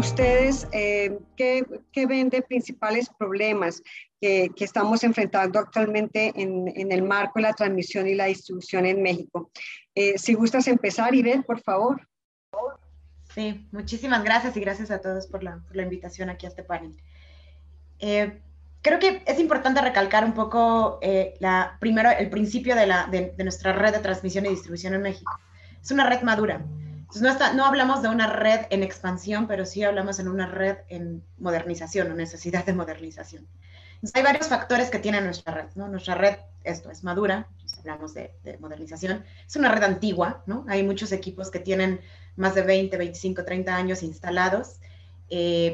ustedes, ¿qué ven de principales problemas que estamos enfrentando actualmente en el marco de la transmisión y la distribución en México? Si gustas empezar, Ivette, por favor. Sí, muchísimas gracias y gracias a todos por la invitación aquí a este panel. Creo que es importante recalcar un poco primero el principio de nuestra red de transmisión y distribución en México. Es una red madura. Entonces no hablamos de una red en expansión, pero sí hablamos en una red en modernización o necesidad de modernización. Entonces, hay varios factores que tiene nuestra red, ¿no? Nuestra red, esto es madura, hablamos de modernización, es una red antigua, ¿no? Hay muchos equipos que tienen más de 20, 25, 30 años instalados,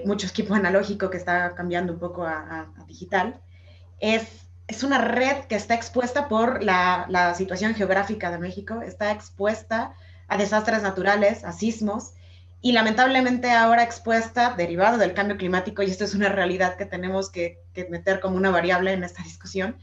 mucho equipo analógico que está cambiando un poco a digital. Es una red que está expuesta por la situación geográfica de México, está expuesta a desastres naturales, a sismos, y lamentablemente ahora expuesta, derivado del cambio climático, y esto es una realidad que tenemos que meter como una variable en esta discusión,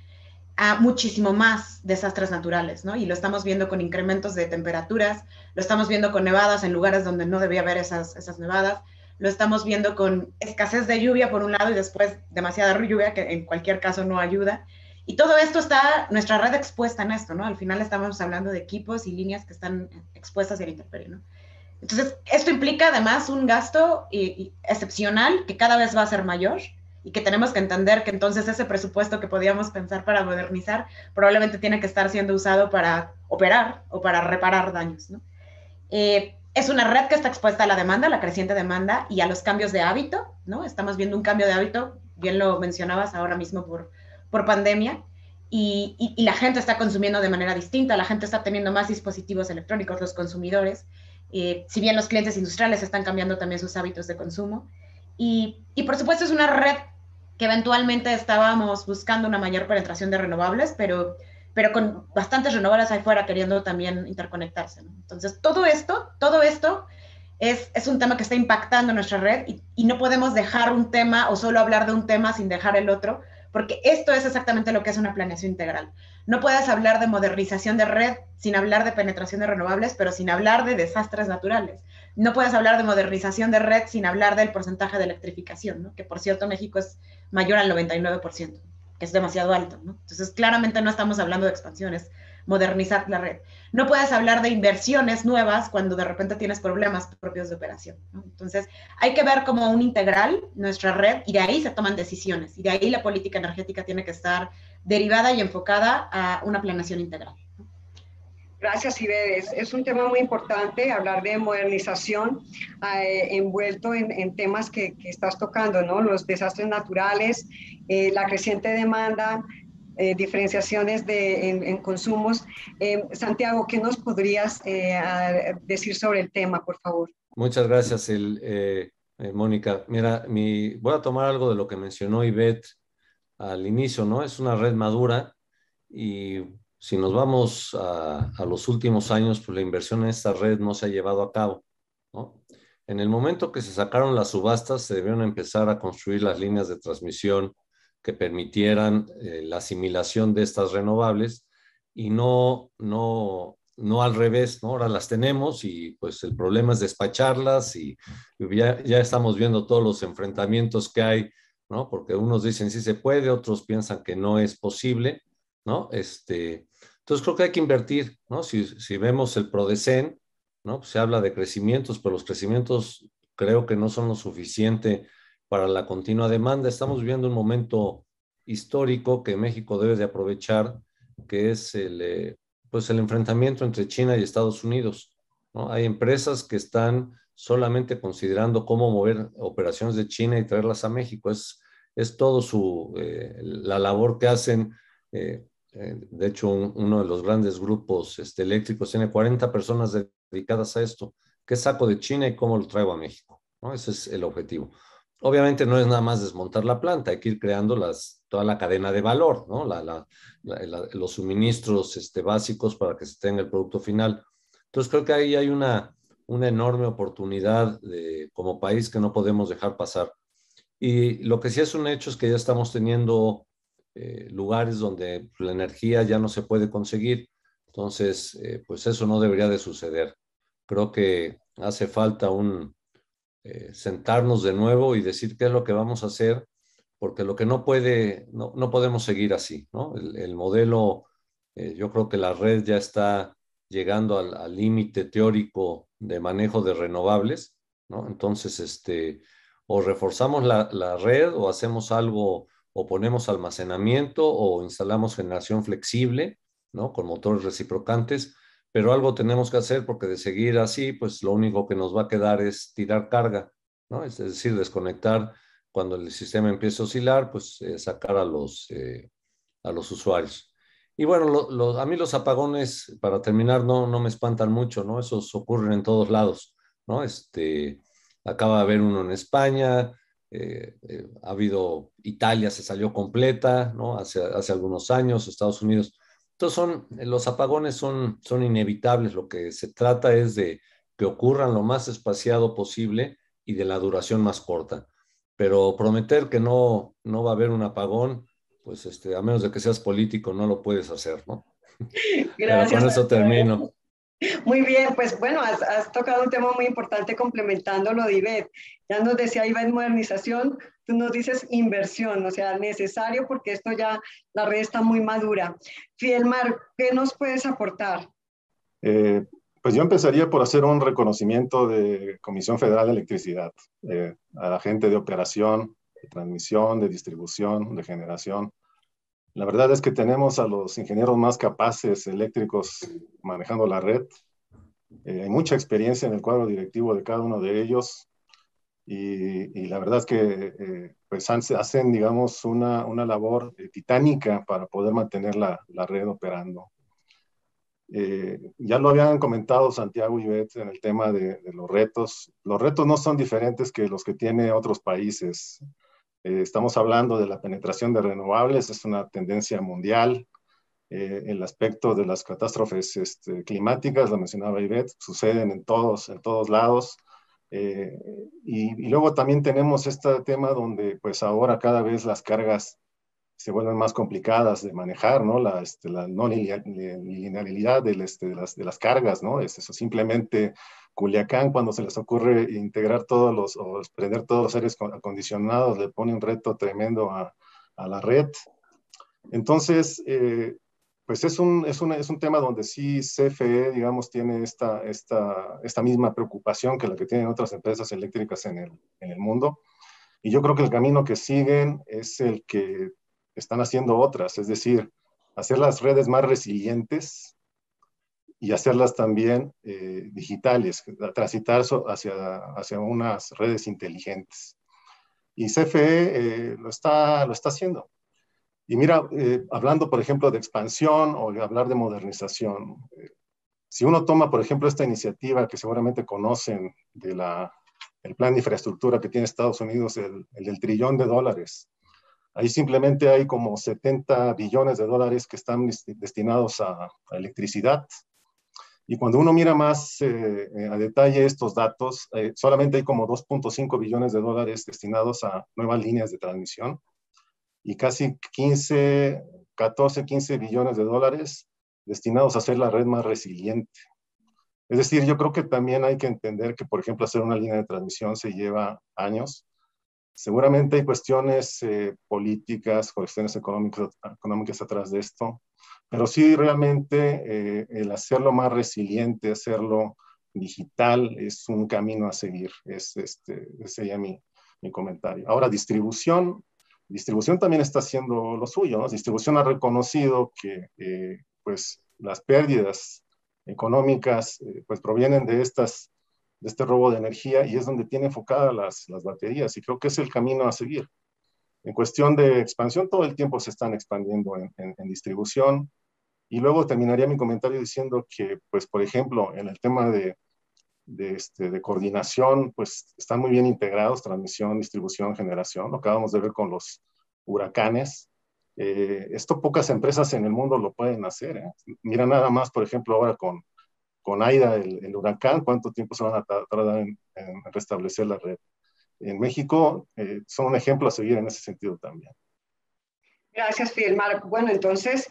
a muchísimo más desastres naturales, ¿no? Y lo estamos viendo con incrementos de temperaturas, lo estamos viendo con nevadas en lugares donde no debía haber esas nevadas, lo estamos viendo con escasez de lluvia por un lado y después demasiada lluvia que en cualquier caso no ayuda. Y todo esto está, nuestra red expuesta en esto, ¿no? Al final estamos hablando de equipos y líneas que están expuestas a la intemperie, ¿no? Entonces, esto implica además un gasto excepcional que cada vez va a ser mayor y que tenemos que entender que entonces ese presupuesto que podíamos pensar para modernizar probablemente tiene que estar siendo usado para operar o para reparar daños, ¿no? Es una red que está expuesta a la demanda, la creciente demanda y a los cambios de hábito, ¿no? Estamos viendo un cambio de hábito, bien lo mencionabas ahora mismo por pandemia, y la gente está consumiendo de manera distinta, la gente está teniendo más dispositivos electrónicos, los consumidores, si bien los clientes industriales están cambiando también sus hábitos de consumo. Y por supuesto es una red que eventualmente estábamos buscando una mayor penetración de renovables, pero con bastantes renovables ahí fuera queriendo también interconectarse, ¿no? Entonces, todo esto es un tema que está impactando nuestra red y no podemos dejar un tema o solo hablar de un tema sin dejar el otro, porque esto es exactamente lo que es una planeación integral. No puedes hablar de modernización de red sin hablar de penetración de renovables, pero sin hablar de desastres naturales. No puedes hablar de modernización de red sin hablar del porcentaje de electrificación, ¿no? Que por cierto México es mayor al 99%, que es demasiado alto, ¿no? Entonces claramente no estamos hablando de expansiones, modernizar la red. No puedes hablar de inversiones nuevas cuando de repente tienes problemas propios de operación, ¿no? Entonces, hay que ver como un integral nuestra red y de ahí se toman decisiones y de ahí la política energética tiene que estar derivada y enfocada a una planeación integral. Gracias, Ivette. Es un tema muy importante hablar de modernización envuelto en temas que estás tocando, ¿no? Los desastres naturales, la creciente demanda, diferenciaciones en consumos. Santiago, ¿qué nos podrías decir sobre el tema, por favor? Muchas gracias, Mónica. Mira, voy a tomar algo de lo que mencionó Ivette al inicio, ¿no? Es una red madura y si nos vamos a los últimos años, pues la inversión en esta red no se ha llevado a cabo, ¿no? En el momento que se sacaron las subastas, se debieron empezar a construir las líneas de transmisión que permitieran la asimilación de estas renovables y no al revés, ¿no? Ahora las tenemos y pues el problema es despacharlas y ya estamos viendo todos los enfrentamientos que hay, ¿no? Porque unos dicen sí se puede, otros piensan que no es posible, ¿no? Entonces creo que hay que invertir, ¿no? Si vemos el PRODECEN, ¿no? Pues se habla de crecimientos, pero los crecimientos creo que no son lo suficiente para la continua demanda. Estamos viviendo un momento histórico que México debe de aprovechar, que es pues el enfrentamiento entre China y Estados Unidos, ¿no? Hay empresas que están solamente considerando cómo mover operaciones de China y traerlas a México. Es todo la labor que hacen. De hecho, uno de los grandes grupos eléctricos tiene 40 personas dedicadas a esto. ¿Qué saco de China y cómo lo traigo a México? ¿No? Ese es el objetivo. Obviamente no es nada más desmontar la planta, hay que ir creando toda la cadena de valor, ¿no? Los suministros básicos para que se tenga el producto final. Entonces creo que ahí hay una enorme oportunidad como país que no podemos dejar pasar. Y lo que sí es un hecho es que ya estamos teniendo lugares donde la energía ya no se puede conseguir. Entonces, pues eso no debería de suceder. Creo que hace falta sentarnos de nuevo y decir qué es lo que vamos a hacer, porque lo que no podemos seguir así, ¿no? El modelo, yo creo que la red ya está llegando al límite teórico de manejo de renovables, ¿no? Entonces, o reforzamos la red o hacemos algo, o ponemos almacenamiento o instalamos generación flexible, ¿no? Con motores reciprocantes, pero algo tenemos que hacer porque de seguir así, pues lo único que nos va a quedar es tirar carga, ¿no? Es decir, desconectar cuando el sistema empiece a oscilar, pues sacar a los usuarios. Y bueno, a mí los apagones, para terminar, no me espantan mucho, ¿no? Esos ocurren en todos lados, ¿no? Acaba de haber uno en España, ha habido, Italia se salió completa, ¿no? Hace algunos años, Estados Unidos. Entonces los apagones son inevitables, lo que se trata es de que ocurran lo más espaciado posible y de la duración más corta. Pero prometer que no va a haber un apagón, pues a menos de que seas político, no lo puedes hacer, ¿no? Pero Gracias, con eso Alfredo. termino. Muy bien, pues bueno, has tocado un tema muy importante complementando lo de Ivette. Ya nos decía Ivette modernización, tú nos dices inversión, o sea, necesario porque esto ya, la red está muy madura. Fidelmar, ¿qué nos puedes aportar? Eh, pues yo empezaría por hacer un reconocimiento de Comisión Federal de Electricidad, a la gente de operación, de transmisión, de distribución, de generación. La verdad es que tenemos a los ingenieros más capaces eléctricos manejando la red. Hay mucha experiencia en el cuadro directivo de cada uno de ellos y la verdad es que pues hacen, digamos, una labor titánica para poder mantener la red operando. Ya lo habían comentado Santiago y Beth en el tema de los retos. Los retos no son diferentes que los que tiene otros países. Estamos hablando de la penetración de renovables, es una tendencia mundial. El aspecto de las catástrofes climáticas, lo mencionaba Ivette, suceden en todos lados. Y luego también tenemos este tema donde pues ahora cada vez las cargas se vuelven más complicadas de manejar, ¿no? La no linealidad de las cargas, ¿no? Es eso, simplemente Culiacán, cuando se les ocurre integrar o prender todos los aires acondicionados, le pone un reto tremendo a la red. Entonces, pues es un tema donde sí CFE, digamos, tiene esta misma preocupación que la que tienen otras empresas eléctricas en el mundo. Y yo creo que el camino que siguen es el que están haciendo otras, es decir, hacer las redes más resilientes y hacerlas también digitales, transitar hacia unas redes inteligentes. Y CFE lo está haciendo. Y mira, hablando, por ejemplo, de expansión o de hablar de modernización, si uno toma, por ejemplo, esta iniciativa que seguramente conocen el plan de infraestructura que tiene Estados Unidos, el del $1 trillón, ahí simplemente hay como 70 billones de dólares que están destinados a electricidad. Y cuando uno mira más a detalle estos datos, solamente hay como 2.5 billones de dólares destinados a nuevas líneas de transmisión y casi 14, 15 billones de dólares destinados a hacer la red más resiliente. Es decir, yo creo que también hay que entender que, por ejemplo, hacer una línea de transmisión se lleva años. Seguramente hay cuestiones políticas, cuestiones económicas atrás de esto, pero sí realmente el hacerlo más resiliente, hacerlo digital, es un camino a seguir. Ese sería mi comentario. Ahora, distribución también está haciendo lo suyo, ¿no? Distribución ha reconocido que pues las pérdidas económicas pues provienen de este robo de energía y es donde tiene enfocadas las baterías y creo que es el camino a seguir. En cuestión de expansión, todo el tiempo se están expandiendo en distribución y luego terminaría mi comentario diciendo que, pues, por ejemplo, en el tema de coordinación, pues están muy bien integrados, transmisión, distribución, generación. Lo acabamos de ver con los huracanes. Esto pocas empresas en el mundo lo pueden hacer. Mira nada más, por ejemplo, ahora con Aida, el huracán, cuánto tiempo se van a tardar en restablecer la red. En México son un ejemplo a seguir en ese sentido también. Gracias, Fidelmar. Bueno, entonces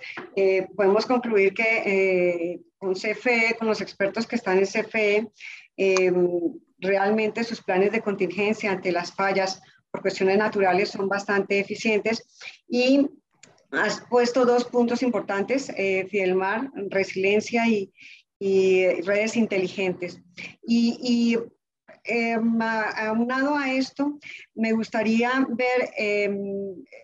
podemos concluir que con CFE, con los expertos que están en CFE, realmente sus planes de contingencia ante las fallas por cuestiones naturales son bastante eficientes. Y has puesto dos puntos importantes, Fidelmar, resiliencia y redes inteligentes. Aunado a esto, me gustaría ver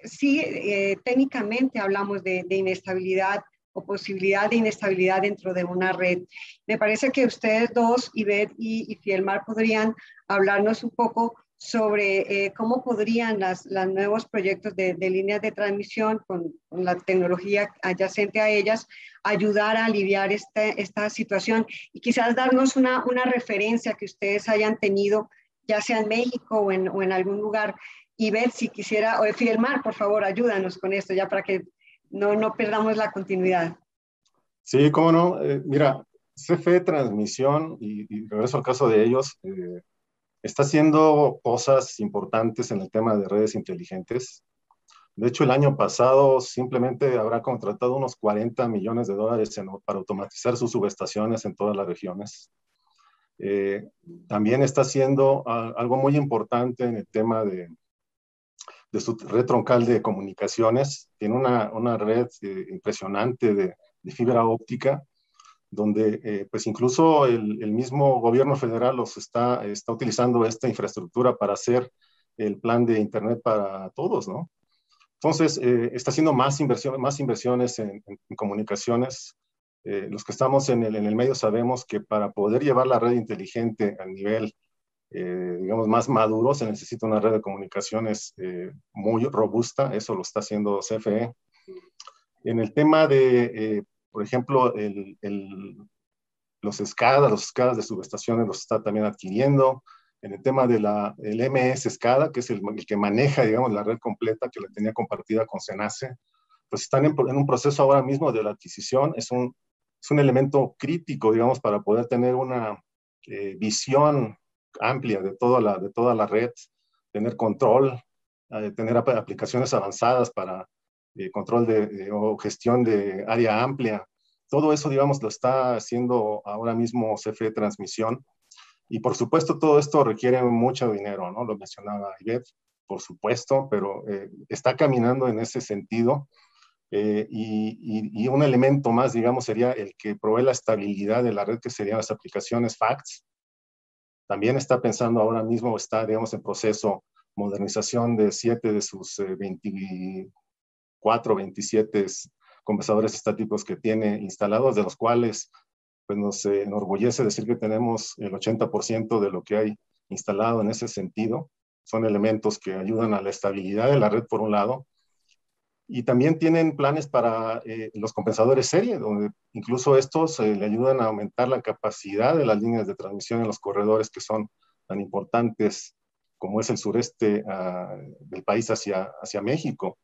si técnicamente hablamos de inestabilidad o posibilidad de inestabilidad dentro de una red. Me parece que ustedes dos, Ivette y Fidelmar, podrían hablarnos un poco sobre cómo podrían los nuevos proyectos de líneas de transmisión con la tecnología adyacente a ellas ayudar a aliviar esta situación y quizás darnos una referencia que ustedes hayan tenido, ya sea en México o en algún lugar. Ivette, si quisiera, o Fidelmar, por favor, ayúdanos con esto, ya para que no perdamos la continuidad. Sí, cómo no. Mira, CFE Transmisión, y regreso al caso de ellos, está haciendo cosas importantes en el tema de redes inteligentes. De hecho, el año pasado simplemente habrá contratado unos $40 millones para automatizar sus subestaciones en todas las regiones. También está haciendo algo muy importante en el tema de su red troncal de comunicaciones. Tiene una red impresionante de fibra óptica, donde pues incluso el mismo gobierno federal está utilizando esta infraestructura para hacer el plan de Internet para todos, ¿no? Entonces, está haciendo más inversiones en comunicaciones. Los que estamos en el medio sabemos que para poder llevar la red inteligente al nivel, digamos, más maduro, se necesita una red de comunicaciones muy robusta. Eso lo está haciendo CFE. En el tema de, por ejemplo, los SCADA de subestaciones los está también adquiriendo. En el tema del MS SCADA, que es el que maneja, digamos, la red completa que la tenía compartida con Cenace, pues están en un proceso ahora mismo de la adquisición. Es un elemento crítico, digamos, para poder tener una visión amplia de toda la red, tener control, tener aplicaciones avanzadas para control o gestión de área amplia. Todo eso, digamos, lo está haciendo ahora mismo CFE Transmisión. Y por supuesto, todo esto requiere mucho dinero, ¿no? Lo mencionaba Ivette, por supuesto, pero está caminando en ese sentido. Y un elemento más, digamos, sería el que provee la estabilidad de la red, que serían las aplicaciones FACTS. También está pensando ahora mismo, está, digamos, en proceso modernización de 7 de sus 24, 27 compensadores estáticos que tiene instalados, de los cuales pues nos enorgullece decir que tenemos el 80% de lo que hay instalado en ese sentido. Son elementos que ayudan a la estabilidad de la red, por un lado, y también tienen planes para los compensadores serie, donde incluso estos le ayudan a aumentar la capacidad de las líneas de transmisión en los corredores que son tan importantes como es el sureste del país hacia México.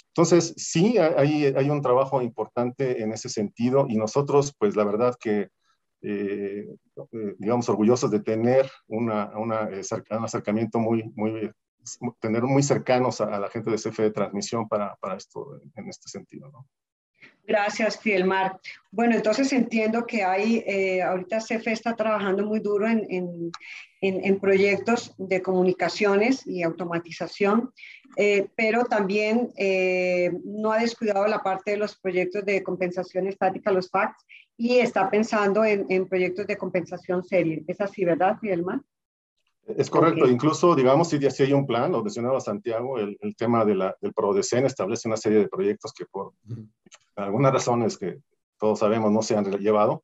Entonces, sí, hay un trabajo importante en ese sentido, y nosotros, pues la verdad que, digamos, orgullosos de tener un acercamiento tener muy cercanos a la gente de CFE Transmisión para esto, en este sentido, ¿no? Gracias, Fidelmar. Bueno, entonces entiendo que ahorita CFE está trabajando muy duro en proyectos de comunicaciones y automatización, pero también no ha descuidado la parte de los proyectos de compensación estática, los FACTS, y está pensando en proyectos de compensación serie. ¿Es así, verdad, Fidelmar? Es correcto, Okay. Incluso, digamos, si hay un plan, lo mencionaba Santiago, el tema del PRODECEN establece una serie de proyectos que por algunas razones que todos sabemos no se han llevado,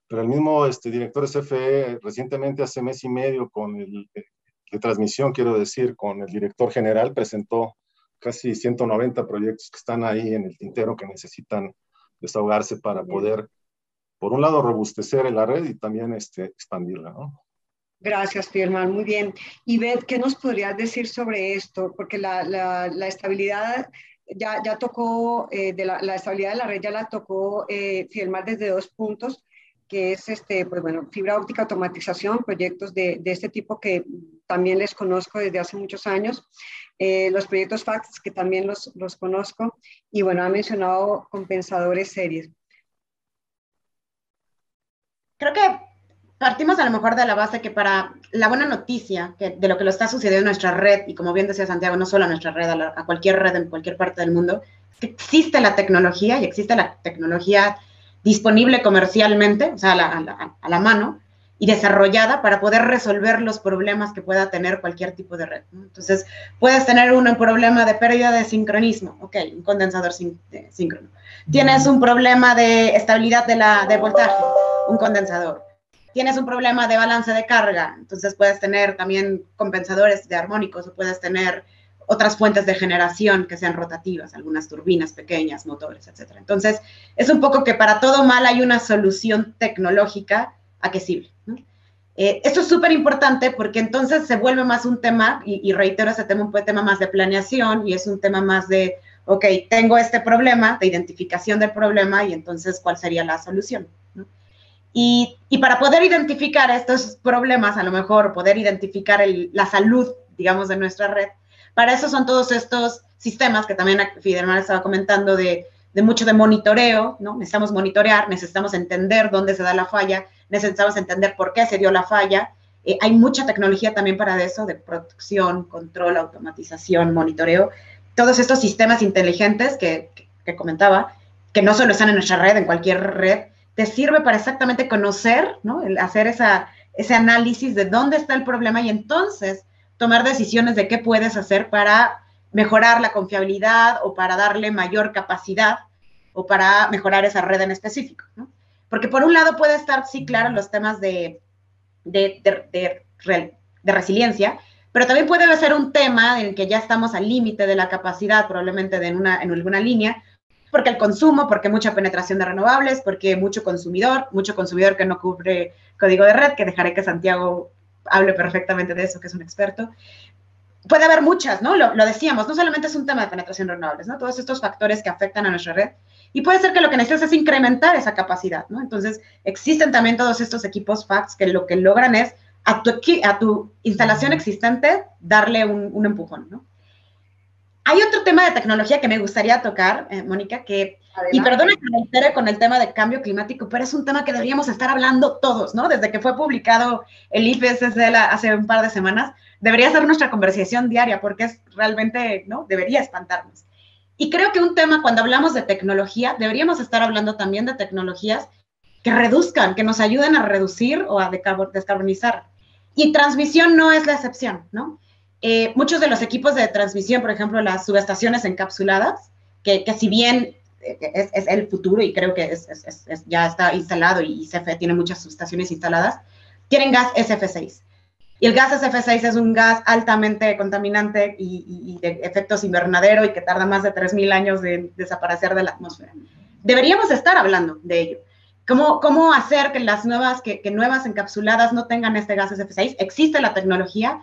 pero el mismo director de CFE recientemente, hace mes y medio, de transmisión, quiero decir, con el director general, presentó casi 190 proyectos que están ahí en el tintero, que necesitan desahogarse para poder, por un lado, robustecer la red y también expandirla, ¿no? Gracias, Fidelmar, muy bien. Ivette, ¿qué nos podrías decir sobre esto? Porque la estabilidad ya tocó, la estabilidad de la red ya la tocó Fidelmar desde dos puntos, que es pues bueno, fibra óptica, automatización, proyectos de este tipo que también les conozco desde hace muchos años, los proyectos FACTS que también los conozco, y bueno, ha mencionado compensadores series. Creo que partimos a lo mejor de la base que para la buena noticia de lo que lo está sucediendo en nuestra red, y como bien decía Santiago, no solo a nuestra red, a cualquier red en cualquier parte del mundo, que existe la tecnología y existe la tecnología disponible comercialmente, o sea, a la mano, y desarrollada para poder resolver los problemas que pueda tener cualquier tipo de red, ¿no? Entonces, puedes tener un problema de pérdida de sincronismo, ok, un condensador síncrono. Tienes un problema de estabilidad de voltaje, un condensador. Tienes un problema de balance de carga, entonces puedes tener también compensadores de armónicos o puedes tener otras fuentes de generación que sean rotativas, algunas turbinas pequeñas, motores, etc. Entonces, es un poco que para todo mal hay una solución tecnológica accesible, ¿no? Esto es súper importante porque entonces se vuelve más un tema, y reitero, ese tema, un tema más de planeación y es un tema más de, ok, tengo este problema, de identificación del problema y entonces, ¿cuál sería la solución? ¿No? Y para poder identificar estos problemas, a lo mejor poder identificar la salud, digamos, de nuestra red, para eso son todos estos sistemas que también Fidelmar estaba comentando de mucho de monitoreo, ¿no? Necesitamos monitorear, necesitamos entender dónde se da la falla, necesitamos entender por qué se dio la falla. Hay mucha tecnología también para eso, de protección, control, automatización, monitoreo. Todos estos sistemas inteligentes que comentaba, que no solo están en nuestra red, en cualquier red, te sirve para exactamente conocer, ¿no? Hacer ese análisis de dónde está el problema y entonces tomar decisiones de qué puedes hacer para mejorar la confiabilidad o para darle mayor capacidad o para mejorar esa red en específico, ¿no? Porque por un lado puede estar, sí, claro, los temas de resiliencia, pero también puede ser un tema en el que ya estamos al límite de la capacidad probablemente en alguna línea, porque el consumo, porque mucha penetración de renovables, porque mucho consumidor que no cubre código de red, que dejaré que Santiago hable perfectamente de eso, que es un experto. Puede haber muchas, ¿no? Lo decíamos, no solamente es un tema de penetración de renovables, ¿no? Todos estos factores que afectan a nuestra red. Y puede ser que lo que necesitas es incrementar esa capacidad, ¿no? Entonces, existen también todos estos equipos FACTS que lo que logran es a tu instalación existente darle un empujón, ¿no? Hay otro tema de tecnología que me gustaría tocar, Mónica, y perdona que me altere con el tema de cambio climático, pero es un tema que deberíamos estar hablando todos, ¿no? Desde que fue publicado el IPCC hace un par de semanas, debería ser nuestra conversación diaria, porque es realmente, ¿no? Debería espantarnos. Y creo que un tema, cuando hablamos de tecnología, deberíamos estar hablando también de tecnologías que reduzcan, que nos ayuden a reducir o a descarbonizar. Y transmisión no es la excepción, ¿no? Muchos de los equipos de transmisión, por ejemplo, las subestaciones encapsuladas, que si bien es el futuro y creo que ya está instalado y CFE tiene muchas subestaciones instaladas, tienen gas SF6. Y el gas SF6 es un gas altamente contaminante y de efectos invernadero y que tarda más de 3.000 años de desaparecer de la atmósfera. Deberíamos estar hablando de ello. ¿Cómo hacer que las nuevas encapsuladas no tengan este gas SF6? Existe la tecnología,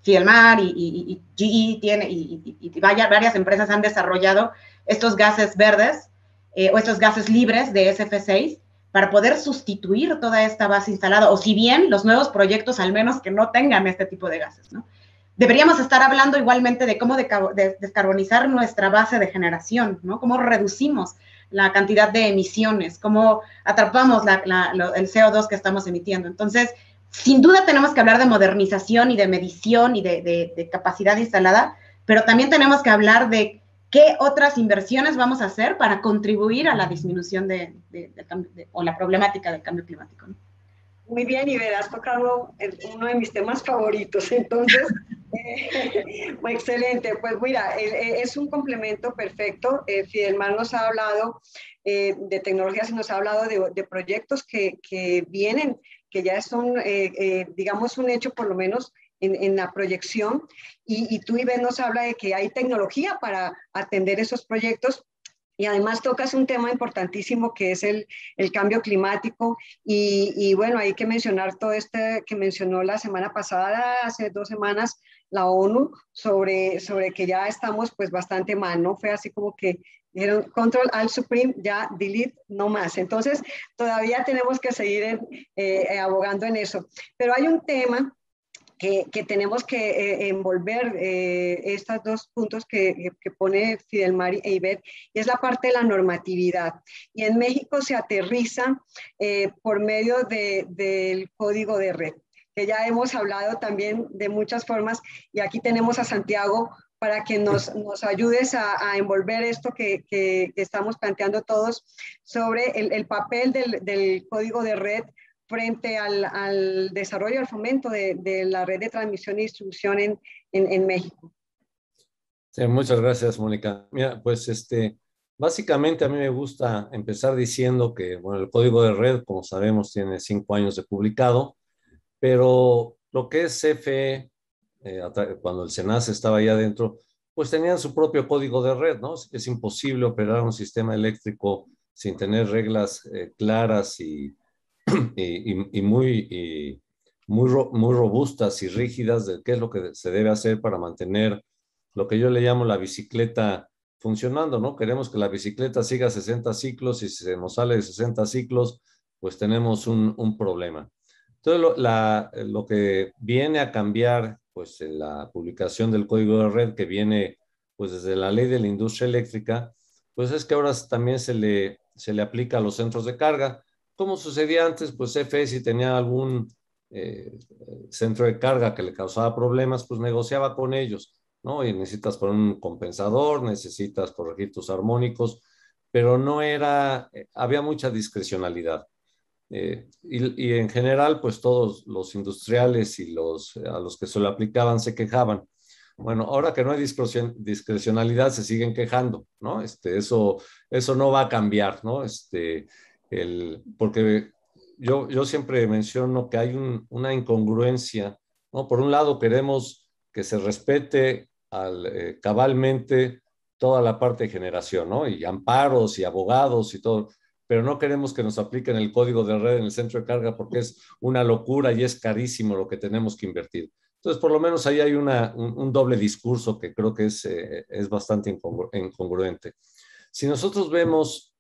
Fidelmar y GE tiene, y varias empresas han desarrollado estos gases verdes o estos gases libres de SF6 para poder sustituir toda esta base instalada, o si bien los nuevos proyectos al menos que no tengan este tipo de gases, ¿no? Deberíamos estar hablando igualmente de cómo descarbonizar nuestra base de generación, ¿no? Cómo reducimos la cantidad de emisiones, cómo atrapamos el CO2 que estamos emitiendo. Entonces, sin duda tenemos que hablar de modernización y de medición y de capacidad instalada, pero también tenemos que hablar de qué otras inversiones vamos a hacer para contribuir a la disminución o la problemática del cambio climático, ¿no? Muy bien, y has tocado uno de mis temas favoritos, entonces, excelente. Pues mira, es un complemento perfecto. Fidelmar nos ha hablado de tecnologías y nos ha hablado de proyectos que vienen, que ya son, digamos, un hecho por lo menos en la proyección, y tú, Ivette, nos habla de que hay tecnología para atender esos proyectos. Y además tocas un tema importantísimo que es el cambio climático y bueno, hay que mencionar todo que mencionó la semana pasada, hace 2 semanas, la ONU sobre que ya estamos pues bastante mal, ¿no? Fue así como que dijeron Control Alt Supreme, ya delete, no más. Entonces todavía tenemos que seguir abogando en eso. Pero hay un tema que tenemos que envolver estos dos puntos que pone Fidelmar e Ivette, y es la parte de la normatividad. Y en México se aterriza por medio del código de red, que ya hemos hablado también de muchas formas, y aquí tenemos a Santiago para que nos ayudes a envolver esto que estamos planteando todos sobre el papel del código de red frente al desarrollo y al fomento de la red de transmisión y distribución en México. Sí, muchas gracias, Mónica. Mira, pues básicamente a mí me gusta empezar diciendo que, bueno, el código de red, como sabemos, tiene 5 años de publicado, pero lo que es CFE, cuando el SENACE estaba ahí adentro, pues tenían su propio código de red, ¿no? Es imposible operar un sistema eléctrico sin tener reglas claras muy robustas y rígidas de qué es lo que se debe hacer para mantener lo que yo le llamo la bicicleta funcionando, ¿no? Queremos que la bicicleta siga 60 ciclos y si se nos sale de 60 ciclos, pues tenemos un problema. Entonces, lo que viene a cambiar, pues en la publicación del código de red que viene pues desde la ley de la industria eléctrica, pues es que ahora también se le aplica a los centros de carga. Como sucedía antes, pues CFE si tenía algún centro de carga que le causaba problemas, pues negociaba con ellos, ¿no? Y necesitas poner un compensador, necesitas corregir tus armónicos, pero no era, había mucha discrecionalidad. Y en general, pues todos los industriales y a los que se lo aplicaban se quejaban. Bueno, ahora que no hay discrecionalidad, se siguen quejando, ¿no? Eso no va a cambiar, ¿no? Porque yo siempre menciono que hay una incongruencia, ¿no? Por un lado, queremos que se respete cabalmente toda la parte de generación, ¿no? Y amparos y abogados y todo, pero no queremos que nos apliquen el código de red en el centro de carga porque es una locura y es carísimo lo que tenemos que invertir. Entonces, por lo menos ahí hay un doble discurso que creo que es bastante incongruente. Si nosotros vemos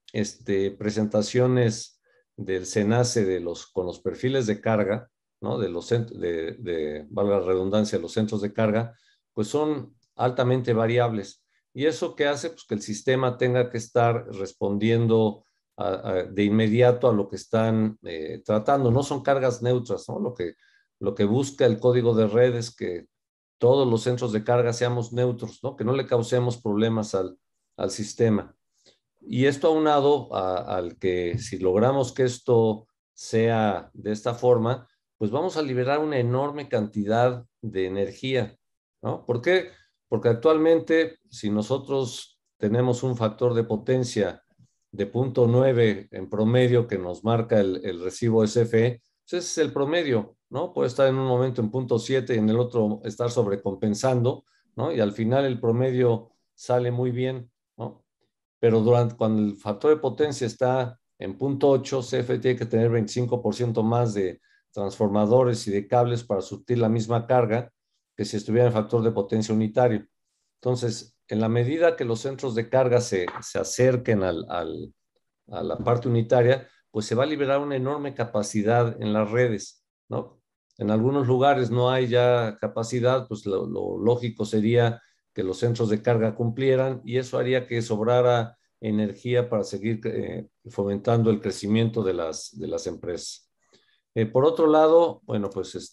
presentaciones del SENACE con los perfiles de carga, ¿no? Valga la redundancia, los centros de carga, pues son altamente variables. ¿Y eso qué hace? Pues que el sistema tenga que estar respondiendo de inmediato a lo que están tratando. No son cargas neutras, ¿no? Lo que busca el código de red es que todos los centros de carga seamos neutros, ¿no? Que no le causemos problemas al sistema. Y esto aunado al que si logramos que esto sea de esta forma, pues vamos a liberar una enorme cantidad de energía, ¿no? ¿Por qué? Porque actualmente si nosotros tenemos un factor de potencia de 0.9 en promedio que nos marca el recibo SFE, pues ese es el promedio, ¿no? Puede estar en un momento en 0.7 y en el otro estar sobrecompensando, ¿no? Y al final el promedio sale muy bien, ¿no? Pero cuando el factor de potencia está en 0.8, CFE tiene que tener 25% más de transformadores y de cables para surtir la misma carga que si estuviera en factor de potencia unitario. Entonces, en la medida que los centros de carga se acerquen a la parte unitaria, pues se va a liberar una enorme capacidad en las redes, ¿no? En algunos lugares no hay ya capacidad, pues lo lógico sería que los centros de carga cumplieran y eso haría que sobrara energía para seguir fomentando el crecimiento de las empresas. Por otro lado, bueno, pues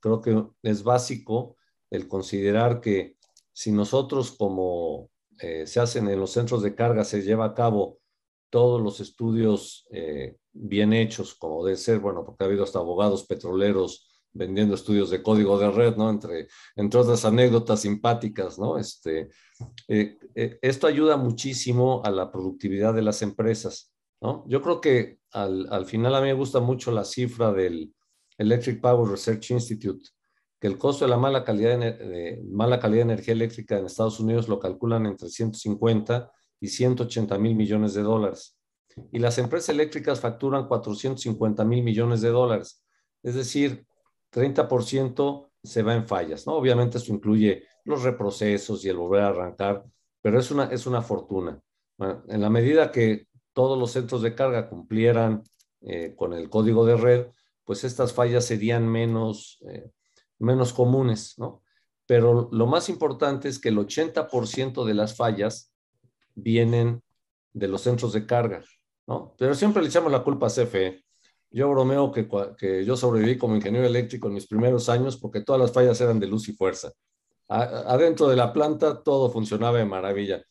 creo que es básico el considerar que si nosotros como se hacen en los centros de carga, se lleva a cabo todos los estudios bien hechos, como debe ser, bueno, porque ha habido hasta abogados petroleros vendiendo estudios de código de red, ¿no? Entre otras anécdotas simpáticas, ¿no? Esto ayuda muchísimo a la productividad de las empresas, ¿no? Yo creo que al final a mí me gusta mucho la cifra del Electric Power Research Institute, que el costo de la mala calidad de energía eléctrica en Estados Unidos lo calculan entre 150 y 180 mil millones de dólares. Y las empresas eléctricas facturan 450 mil millones de dólares. Es decir, 30% se va en fallas, ¿no? Obviamente esto incluye los reprocesos y el volver a arrancar, pero es una fortuna. Bueno, en la medida que todos los centros de carga cumplieran con el código de red, pues estas fallas serían menos menos comunes, ¿no? Pero lo más importante es que el 80% de las fallas vienen de los centros de carga, ¿no? Pero siempre le echamos la culpa a CFE. Yo bromeo que yo sobreviví como ingeniero eléctrico en mis primeros años porque todas las fallas eran de luz y fuerza. Adentro de la planta todo funcionaba de maravilla.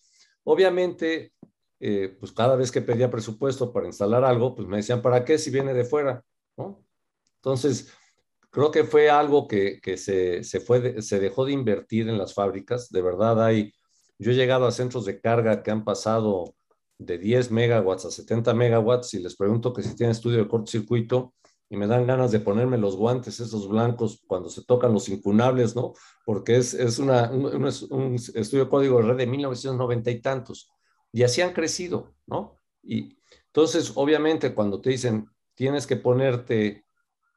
Obviamente, pues cada vez que pedía presupuesto para instalar algo, pues me decían, ¿para qué si viene de fuera? ¿No? Entonces, creo que fue algo que se dejó de invertir en las fábricas. De verdad, yo he llegado a centros de carga que han pasado de 10 megawatts a 70 megawatts y les pregunto que si tienen estudio de cortocircuito y me dan ganas de ponerme los guantes esos blancos cuando se tocan los incunables, ¿no? Porque es un estudio de código de red de 1990 y tantos. Y así han crecido, ¿no? Y entonces, obviamente, cuando te dicen tienes que ponerte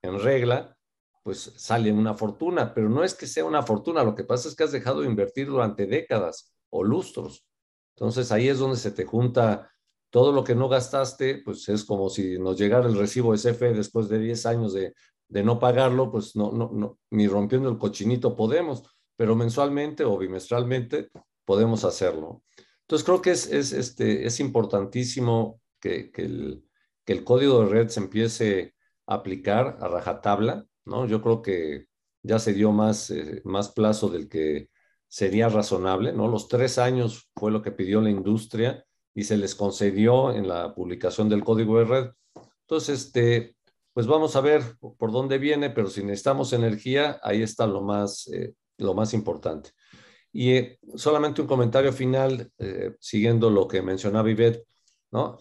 en regla, pues sale una fortuna, pero no es que sea una fortuna, lo que pasa es que has dejado de invertir durante décadas o lustros. Entonces ahí es donde se te junta todo lo que no gastaste, pues es como si nos llegara el recibo de CFE después de 10 años de no pagarlo, pues no, ni rompiendo el cochinito podemos, pero mensualmente o bimestralmente podemos hacerlo. Entonces creo que es importantísimo que el código de red se empiece a aplicar a rajatabla, ¿no? Yo creo que ya se dio más plazo del que sería razonable, ¿no? Los 3 años fue lo que pidió la industria y se les concedió en la publicación del código de red. Entonces, pues vamos a ver por dónde viene, pero si necesitamos energía, ahí está lo más importante. Y solamente un comentario final, siguiendo lo que mencionaba Ivette, ¿no?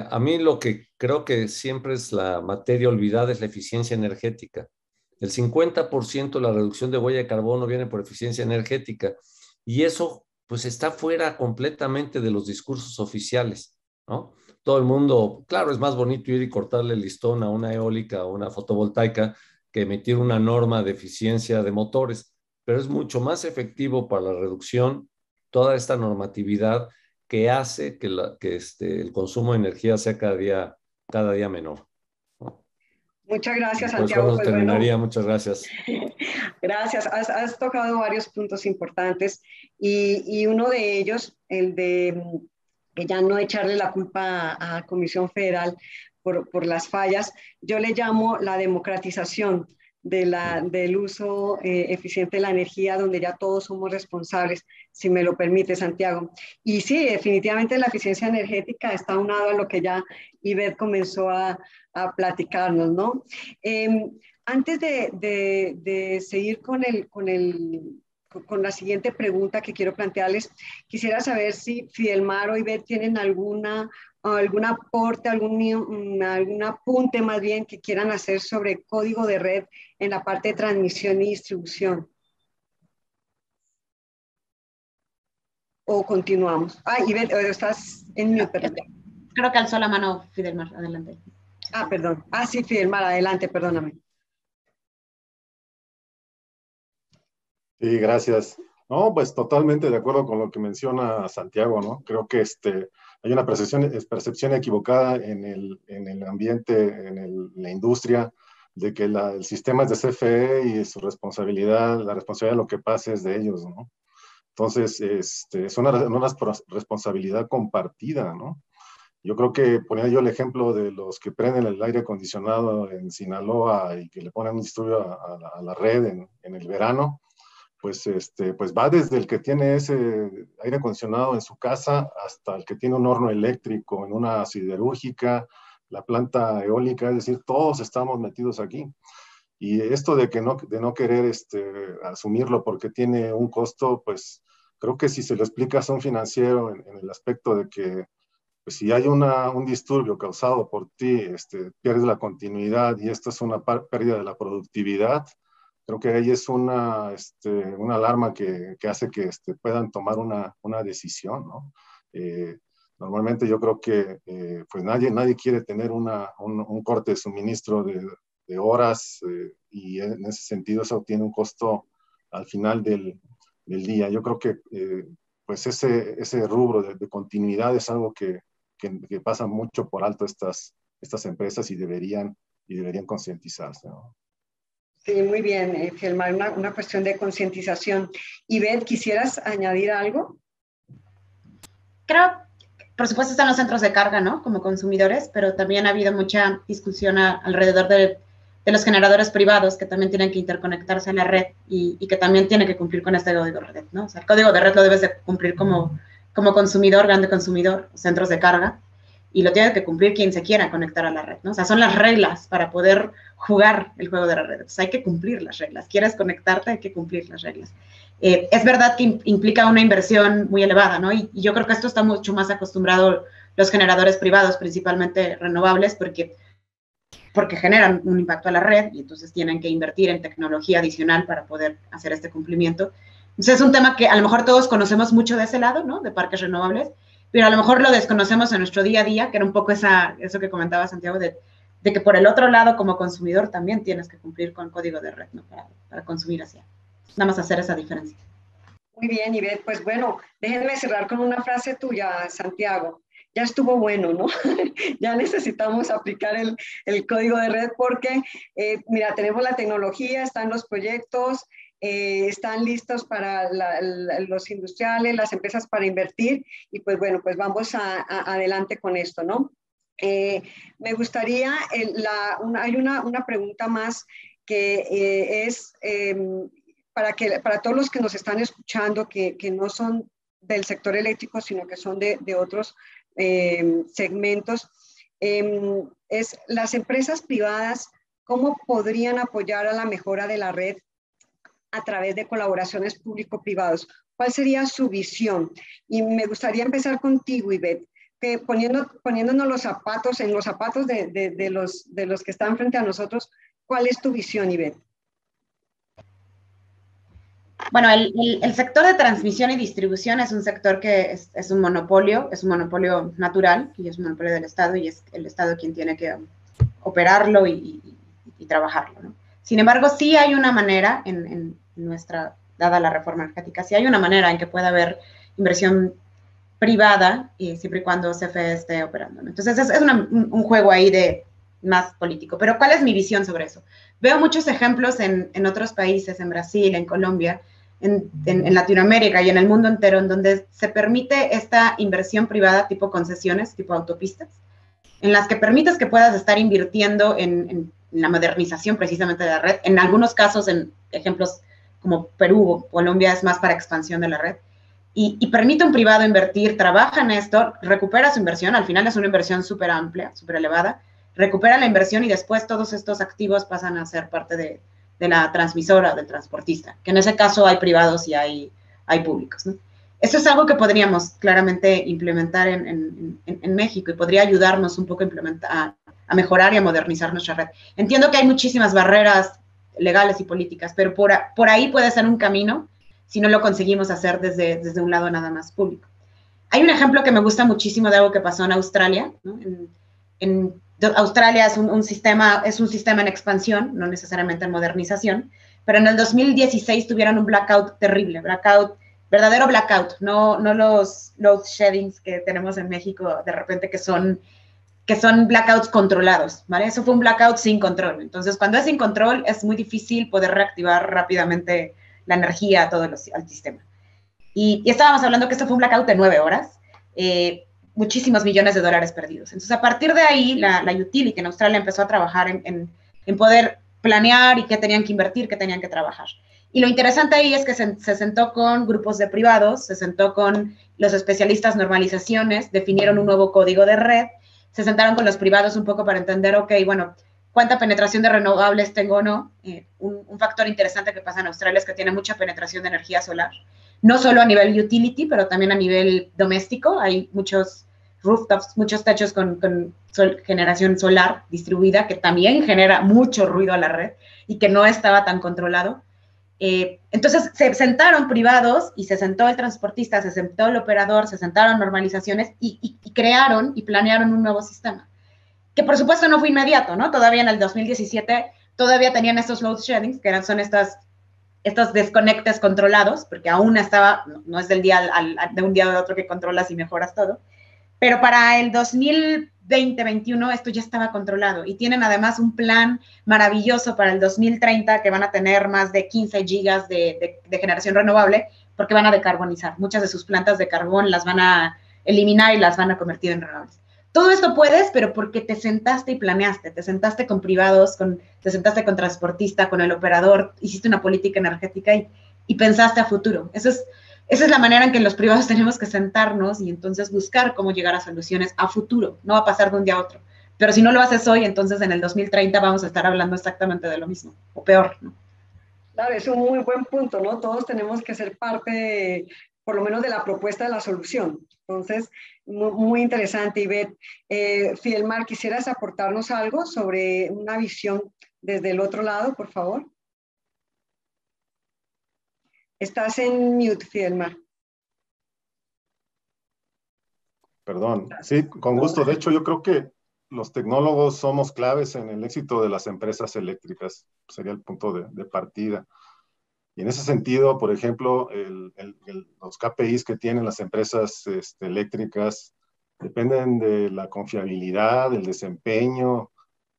A mí lo que creo que siempre es la materia olvidada es la eficiencia energética. El 50% de la reducción de huella de carbono viene por eficiencia energética y eso pues está fuera completamente de los discursos oficiales, ¿no? Todo el mundo, claro, es más bonito ir y cortarle el listón a una eólica o una fotovoltaica que emitir una norma de eficiencia de motores, pero es mucho más efectivo para la reducción toda esta normatividad que hace que el consumo de energía sea cada día menor. Muchas gracias, Pues Santiago. con eso Pues bueno, terminaría. Muchas gracias. gracias. Has tocado varios puntos importantes y uno de ellos, el de ya no echarle la culpa a Comisión Federal por las fallas, yo le llamo la democratización del uso eficiente de la energía, donde ya todos somos responsables, si me lo permite, Santiago. Y sí, definitivamente la eficiencia energética está unado a lo que ya Ivette comenzó a platicarnos, ¿no? Eh, Antes de seguir con la siguiente pregunta que quiero plantearles, quisiera saber si Fidelmar o Ivette tienen algún aporte, algún apunte más bien que quieran hacer sobre código de red en la parte de transmisión y distribución. ¿O continuamos? Ivette, estás en mute, perdón. Creo que alzó la mano Fidelmar, adelante. Perdón. Sí, Fidelmar, adelante, perdóname. Sí, gracias. No, pues totalmente de acuerdo con lo que menciona Santiago, ¿no? Creo que hay una percepción equivocada en el ambiente, en la industria, de que el sistema es de CFE y su responsabilidad, la responsabilidad de lo que pase es de ellos, ¿no? Entonces, es una responsabilidad compartida, ¿no? Yo creo que ponía yo el ejemplo de los que prenden el aire acondicionado en Sinaloa y que le ponen un disturbio a la red en el verano, pues, pues va desde el que tiene ese aire acondicionado en su casa hasta el que tiene un horno eléctrico en una siderúrgica, la planta eólica, es decir, todos estamos metidos aquí. Y esto de no querer asumirlo porque tiene un costo, pues creo que si se lo explicas a un financiero en el aspecto de que pues, si hay un disturbio causado por ti, pierdes la continuidad y esto es una pérdida de la productividad, creo que ahí es una alarma que hace que puedan tomar una decisión, ¿no? Normalmente yo creo que pues nadie quiere tener un corte de suministro de horas y en ese sentido eso tiene un costo al final del día. Yo creo que pues ese rubro de continuidad es algo que pasa mucho por alto estas empresas y deberían concientizarse, ¿no? Sí, muy bien, Fielmar, una cuestión de concientización. Ivette, ¿quisieras añadir algo? Creo, por supuesto, están los centros de carga, ¿no? Como consumidores, pero también ha habido mucha discusión alrededor de los generadores privados que también tienen que interconectarse a la red y que también tienen que cumplir con este código de red, ¿no? O sea, el código de red lo debes de cumplir como consumidor, grande consumidor, centros de carga, y lo tiene que cumplir quien se quiera conectar a la red, ¿no? O sea, son las reglas para poder jugar el juego de la red. Entonces hay que cumplir las reglas. ¿Quieres conectarte? Hay que cumplir las reglas. Es verdad que implica una inversión muy elevada, ¿no? Y yo creo que esto está mucho más acostumbrado los generadores privados, principalmente renovables, porque generan un impacto a la red y entonces tienen que invertir en tecnología adicional para poder hacer este cumplimiento. Entonces es un tema que a lo mejor todos conocemos mucho de ese lado, ¿no? De parques renovables, pero a lo mejor lo desconocemos en nuestro día a día, que era un poco eso que comentaba Santiago, de que por el otro lado, como consumidor, también tienes que cumplir con código de red, ¿no? Para consumir así. Nada más hacer esa diferencia. Muy bien, Ivette. Pues bueno, déjenme cerrar con una frase tuya, Santiago. Ya estuvo bueno, ¿no? Ya necesitamos aplicar el código de red porque, mira, tenemos la tecnología, están los proyectos, están listos para los industriales, las empresas para invertir y pues bueno, pues vamos adelante con esto, ¿no? Me gustaría, hay una pregunta más que es para todos los que nos están escuchando, que no son del sector eléctrico, sino que son de otros segmentos, es las empresas privadas, ¿cómo podrían apoyar a la mejora de la red a través de colaboraciones público-privados? ¿Cuál sería su visión? Y me gustaría empezar contigo, Ivette, que poniéndonos en los zapatos de los que están frente a nosotros, ¿cuál es tu visión, Ivette? Bueno, el sector de transmisión y distribución es un sector que es un monopolio natural, y es un monopolio del Estado, y es el Estado quien tiene que operarlo y trabajarlo, ¿no? Sin embargo, sí hay una manera en nuestra, dada la reforma energética, sí hay una manera en que pueda haber inversión privada, siempre y cuando CFE esté operando, ¿no? Entonces, es un juego ahí de más político. Pero, ¿cuál es mi visión sobre eso? Veo muchos ejemplos en otros países, en Brasil, en Colombia, en Latinoamérica y en el mundo entero, en donde se permite esta inversión privada tipo concesiones, tipo autopistas, en las que permites que puedas estar invirtiendo en la modernización precisamente de la red. En algunos casos, en ejemplos como Perú o Colombia, es más para expansión de la red. Y permite a un privado invertir, trabaja en esto, recupera su inversión, al final es una inversión súper amplia, súper elevada, recupera la inversión y después todos estos activos pasan a ser parte de la transmisora, del transportista, que en ese caso hay privados y hay públicos, ¿no? Eso es algo que podríamos claramente implementar en México y podría ayudarnos un poco a mejorar y a modernizar nuestra red. Entiendo que hay muchísimas barreras legales y políticas, pero por ahí puede ser un camino si no lo conseguimos hacer desde un lado nada más público. Hay un ejemplo que me gusta muchísimo de algo que pasó en Australia, ¿no? Australia es un sistema en expansión, no necesariamente en modernización, pero en el 2016 tuvieron un blackout terrible, verdadero blackout, no los load sheddings que tenemos en México de repente que son blackouts controlados, ¿vale? Eso fue un blackout sin control. Entonces, cuando es sin control, es muy difícil poder reactivar rápidamente la energía a todo el sistema. Y estábamos hablando que esto fue un blackout de 9 horas, muchísimos millones de dólares perdidos. Entonces, a partir de ahí, la utility en Australia empezó a trabajar en poder planear y qué tenían que invertir, qué tenían que trabajar. Y lo interesante ahí es que se sentó con grupos de privados, se sentó con los especialistas normalizaciones, definieron un nuevo código de red, se sentaron con los privados un poco para entender, ok, bueno, ¿cuánta penetración de renovables tengo o no? Un factor interesante que pasa en Australia es que tiene mucha penetración de energía solar, no solo a nivel utility, pero también a nivel doméstico. Hay muchos rooftops, muchos techos con generación solar distribuida, que también genera mucho ruido a la red y que no estaba tan controlado. Entonces se sentaron privados y se sentó el transportista, se sentó el operador, se sentaron normalizaciones y crearon y planearon un nuevo sistema, que por supuesto no fue inmediato, ¿no? Todavía en el 2017 todavía tenían estos load sheddings, que son estos desconectes controlados, porque aún no es de un día al otro que controlas y mejoras todo. Pero para el 2020, 2021 esto ya estaba controlado y tienen además un plan maravilloso para el 2030 que van a tener más de 15 gigas de generación renovable porque van a decarbonizar. Muchas de sus plantas de carbón las van a eliminar y las van a convertir en renovables. Todo esto puedes, pero porque te sentaste y planeaste, te sentaste con privados, te sentaste con transportista, con el operador, hiciste una política energética y pensaste a futuro. Esa es la manera en que los privados tenemos que sentarnos y entonces buscar cómo llegar a soluciones a futuro. No va a pasar de un día a otro. Pero si no lo haces hoy, entonces en el 2030 vamos a estar hablando exactamente de lo mismo, o peor, ¿no? Claro, es un muy buen punto, ¿no? Todos tenemos que ser parte, por lo menos, de la propuesta de la solución. Entonces, muy interesante, Ivette. Fidelmar, ¿quisieras aportarnos algo sobre una visión desde el otro lado, por favor? Estás en mute, Fidelmar. Perdón, sí, con gusto. De hecho, yo creo que los tecnólogos somos claves en el éxito de las empresas eléctricas. Sería el punto de partida. Y en ese sentido, por ejemplo, los KPIs que tienen las empresas eléctricas dependen de la confiabilidad, del desempeño,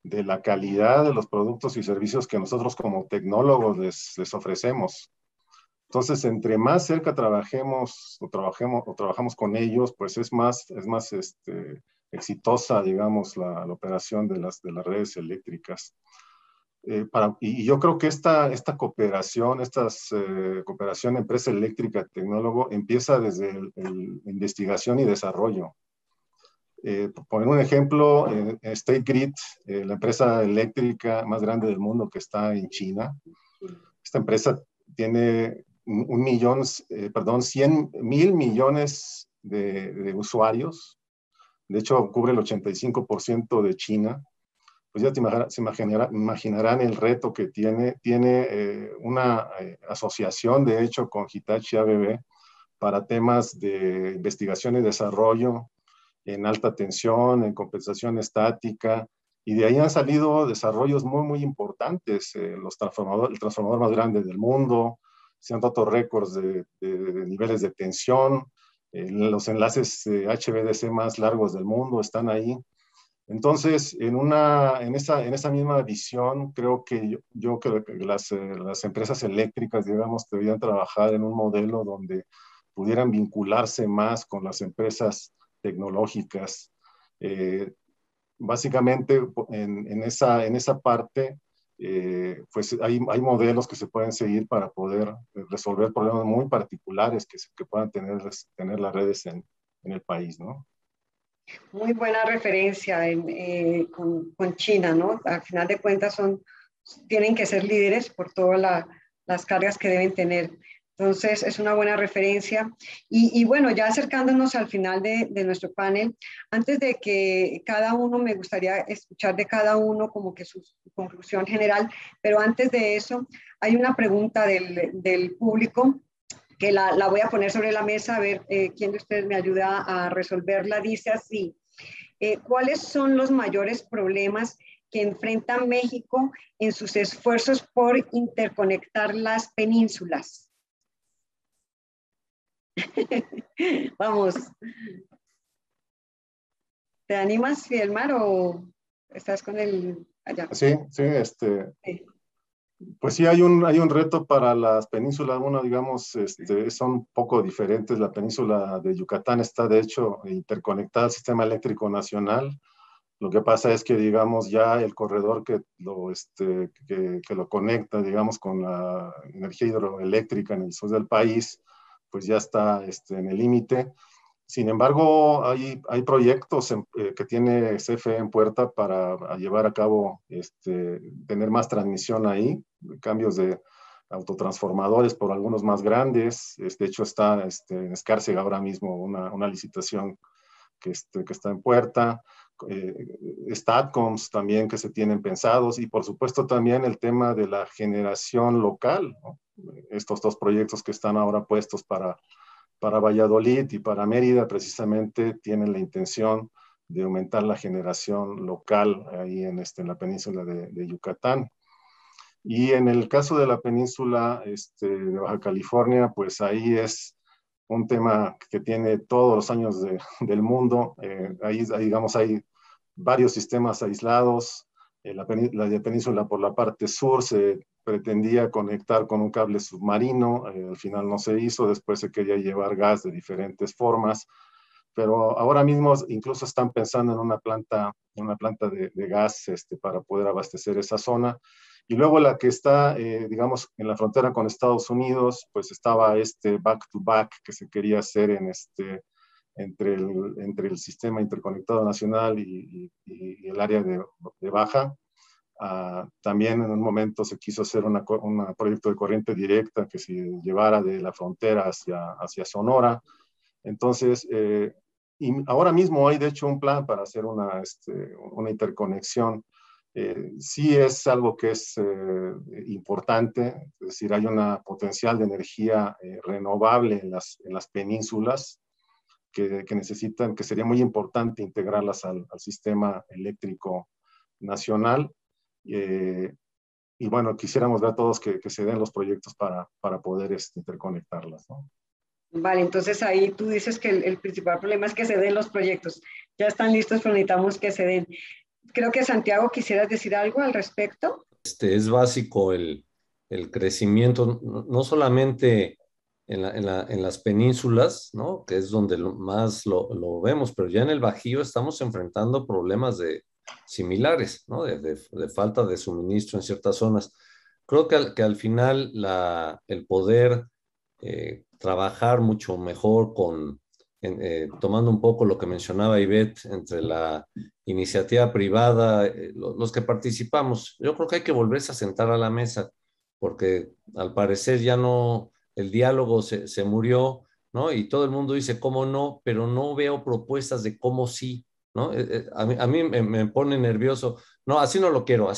de la calidad de los productos y servicios que nosotros como tecnólogos les ofrecemos. Entonces, entre más cerca trabajemos o trabajamos con ellos, pues es más exitosa, digamos, la operación de las redes eléctricas. Y yo creo que esta cooperación, cooperación empresa eléctrica, tecnólogo, empieza desde investigación y desarrollo. Por poner un ejemplo, State Grid, la empresa eléctrica más grande del mundo que está en China, esta empresa tiene 100,000 millones de usuarios. De hecho, cubre el 85% de China. Pues ya se imaginarán el reto que tiene. Tiene una asociación, de hecho, con Hitachi ABB para temas de investigación y desarrollo en alta tensión, en compensación estática, y de ahí han salido desarrollos muy, muy importantes. El transformador más grande del mundo, se han roto récords de niveles de tensión, los enlaces HVDC más largos del mundo están ahí. Entonces, en esa misma visión, creo que las empresas eléctricas, digamos, deberían trabajar en un modelo donde pudieran vincularse más con las empresas tecnológicas. Básicamente, en esa parte, pues hay modelos que se pueden seguir para poder resolver problemas muy particulares que puedan tener las redes en el país, ¿no? Muy buena referencia con China, ¿no? Al final de cuentas tienen que ser líderes por todas las cargas que deben tener. Entonces, es una buena referencia. Y bueno, ya acercándonos al final de nuestro panel, antes de que cada uno, me gustaría escuchar de cada uno como que su conclusión general, pero antes de eso, hay una pregunta del público que la voy a poner sobre la mesa, a ver quién de ustedes me ayuda a resolverla. Dice así, ¿cuáles son los mayores problemas que enfrenta México en sus esfuerzos por interconectar las penínsulas? Vamos. ¿Te animas, Fidelmar, o estás con el allá? Sí. Sí. Pues sí, hay un reto para las penínsulas. Uno, digamos, son un poco diferentes. La península de Yucatán está, de hecho, interconectada al sistema eléctrico nacional. Lo que pasa es que, digamos, ya el corredor que lo conecta, digamos, con la energía hidroeléctrica en el sur del país, pues ya está en el límite. Sin embargo, hay proyectos que tiene CFE en puerta para llevar a cabo, tener más transmisión ahí, cambios de autotransformadores por algunos más grandes. De hecho, está en Escárcega ahora mismo una licitación que está en puerta. STATCOMs también que se tienen pensados, y por supuesto también el tema de la generación local, ¿no? Estos dos proyectos que están ahora puestos para Valladolid y para Mérida precisamente tienen la intención de aumentar la generación local ahí en la península de Yucatán. Y en el caso de la península de Baja California, pues ahí es un tema que tiene todos los años del mundo. Ahí, digamos, hay varios sistemas aislados. La península por la parte sur se pretendía conectar con un cable submarino, al final no se hizo, después se quería llevar gas de diferentes formas, pero ahora mismo incluso están pensando en una planta de gas para poder abastecer esa zona. Y luego la que está, digamos, en la frontera con Estados Unidos, pues estaba back-to-back que se quería hacer entre el sistema interconectado nacional y el área de Baja. También en un momento se quiso hacer un proyecto de corriente directa que se llevara de la frontera hacia Sonora. Entonces, y ahora mismo hay de hecho un plan para hacer una interconexión. Sí es algo que es importante, es decir, hay un potencial de energía renovable en las penínsulas que necesitan, que sería muy importante integrarlas al sistema eléctrico nacional. Y bueno, quisiéramos ver todos que se den los proyectos para poder interconectarlas, ¿no? Vale, entonces ahí tú dices que el principal problema es que se den los proyectos. Ya están listos, pero necesitamos que se den. Creo que Santiago, ¿quisieras decir algo al respecto? Es básico el crecimiento, no solamente en las penínsulas, ¿no? Que es donde más lo vemos, pero ya en el Bajío estamos enfrentando problemas similares, ¿no? De falta de suministro en ciertas zonas. Creo que al final el poder trabajar mucho mejor tomando un poco lo que mencionaba Ivette, entre la iniciativa privada, los que participamos, yo creo que hay que volverse a sentar a la mesa, porque al parecer ya no, el diálogo se murió, ¿no? Y todo el mundo dice cómo no, pero no veo propuestas de cómo sí, ¿no? A mí me pone nervioso, no, así no lo quiero,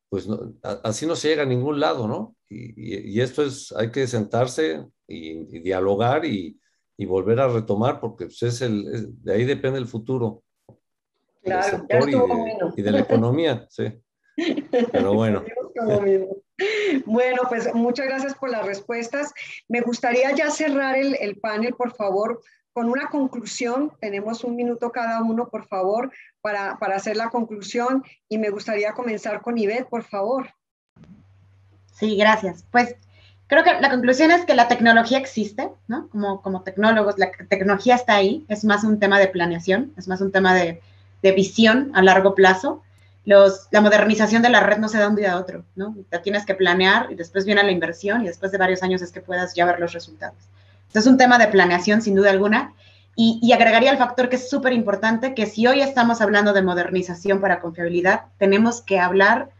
pues no, así no se llega a ningún lado, ¿no? Y esto hay que sentarse y dialogar y volver a retomar, porque pues, de ahí depende el futuro del Claro, ya sector estuvo bueno. y de la economía, sí. Pero bueno. Bueno, pues muchas gracias por las respuestas. Me gustaría ya cerrar el panel, por favor, con una conclusión. Tenemos un minuto cada uno, por favor, para hacer la conclusión. Y me gustaría comenzar con Ivette, por favor. Sí, gracias. Pues creo que la conclusión es que la tecnología existe, ¿no? Como tecnólogos, la tecnología está ahí. Es más un tema de planeación, es más un tema de visión a largo plazo. La modernización de la red no se da un día a otro, ¿no? La tienes que planear y después viene la inversión y después de varios años es que puedas ya ver los resultados. Entonces es un tema de planeación sin duda alguna y agregaría el factor que es súper importante, que si hoy estamos hablando de modernización para confiabilidad, tenemos que hablar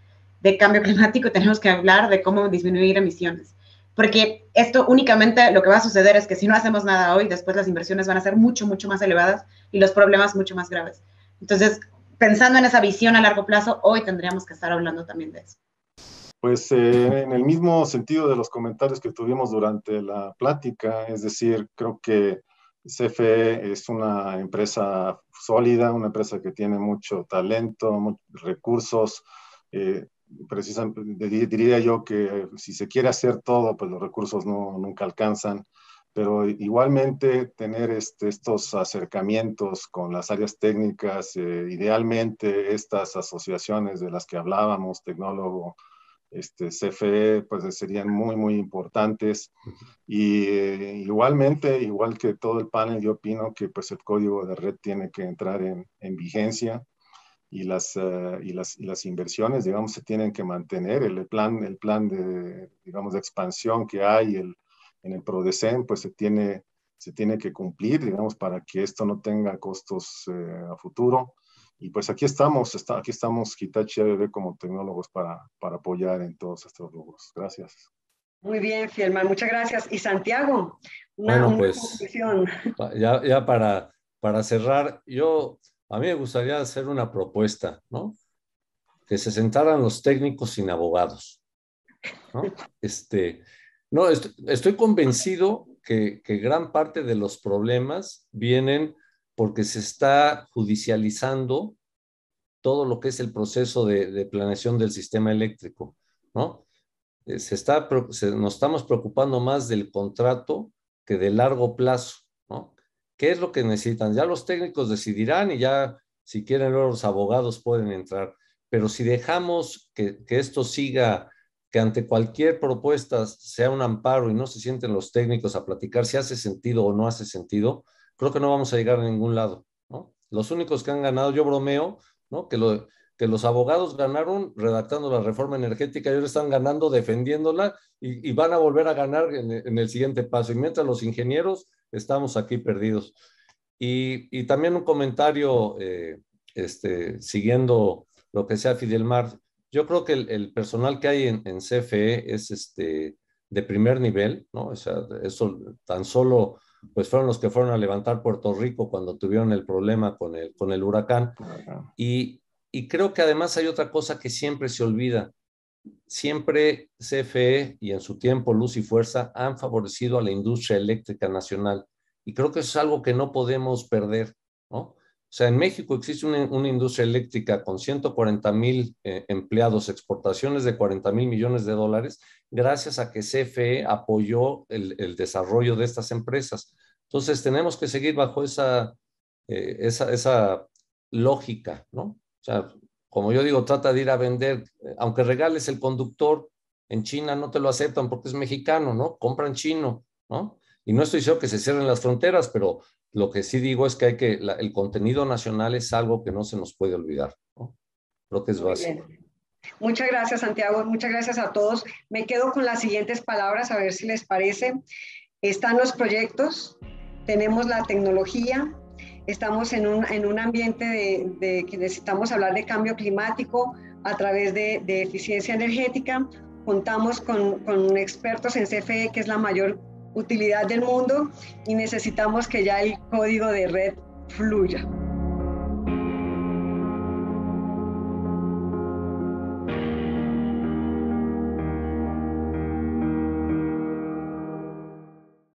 de cambio climático, tenemos que hablar de cómo disminuir emisiones, porque esto únicamente lo que va a suceder es que si no hacemos nada hoy, después las inversiones van a ser mucho, mucho más elevadas y los problemas mucho más graves. Entonces, pensando en esa visión a largo plazo, hoy tendríamos que estar hablando también de eso. Pues en el mismo sentido de los comentarios que tuvimos durante la plática, es decir, creo que CFE es una empresa sólida, una empresa que tiene mucho talento, muchos recursos. Precisamente diría yo que si se quiere hacer todo, pues los recursos nunca alcanzan. Pero igualmente tener estos acercamientos con las áreas técnicas, idealmente estas asociaciones de las que hablábamos, tecnólogo, CFE, pues serían muy, muy importantes. Y igualmente, igual que todo el panel, yo opino que pues el código de red tiene que entrar en vigencia y las inversiones, digamos, se tienen que mantener. El plan de, digamos, de expansión que hay en el PRODECEN, pues se tiene que cumplir, digamos, para que esto no tenga costos a futuro. Y pues aquí estamos Hitachi ABB como tecnólogos para apoyar en todos estos rubros. Gracias. Muy bien, Fielman, muchas gracias. Y Santiago, Bueno, pues conclusión. Ya para cerrar, a mí me gustaría hacer una propuesta, ¿no? Que se sentaran los técnicos sin abogados, ¿no? No, estoy convencido que gran parte de los problemas vienen porque se está judicializando todo lo que es el proceso de planeación del sistema eléctrico, ¿no? Nos estamos preocupando más del contrato que de largo plazo, ¿no? ¿qué es lo que necesitan? Ya los técnicos decidirán y ya, si quieren, luego los abogados pueden entrar. Pero si dejamos que esto siga, que ante cualquier propuesta sea un amparo y no se sienten los técnicos a platicar si hace sentido o no hace sentido, creo que no vamos a llegar a ningún lado, ¿no? Los únicos que han ganado, yo bromeo, ¿no? Que los abogados ganaron redactando la reforma energética y ahora están ganando defendiéndola y van a volver a ganar en el siguiente paso. Y mientras los ingenieros estamos aquí perdidos. Y también un comentario, siguiendo lo que sea Fidelmar, yo creo que el personal que hay en CFE es de primer nivel, ¿no? O sea, eso tan solo, pues fueron los que fueron a levantar Puerto Rico cuando tuvieron el problema con el huracán. Y creo que además hay otra cosa que siempre se olvida. Siempre CFE y en su tiempo Luz y Fuerza han favorecido a la industria eléctrica nacional. Y creo que eso es algo que no podemos perder, ¿no? O sea, en México existe una industria eléctrica con 140,000 empleados, exportaciones de 40,000 millones de dólares, gracias a que CFE apoyó el desarrollo de estas empresas. Entonces, tenemos que seguir bajo esa lógica, ¿no? O sea, como yo digo, trata de ir a vender, aunque regales el conductor, en China no te lo aceptan porque es mexicano, ¿no? Compran chino, ¿no? Y no estoy diciendo que se cierren las fronteras, pero lo que sí digo es que el contenido nacional es algo que no se nos puede olvidar, ¿no? Creo que es básico. Muchas gracias, Santiago. Muchas gracias a todos. Me quedo con las siguientes palabras, a ver si les parece. Están los proyectos, tenemos la tecnología, estamos en un ambiente de que necesitamos hablar de cambio climático a través de eficiencia energética. Contamos con expertos en CFE, que es la mayor utilidad del mundo, y necesitamos que ya el código de red fluya.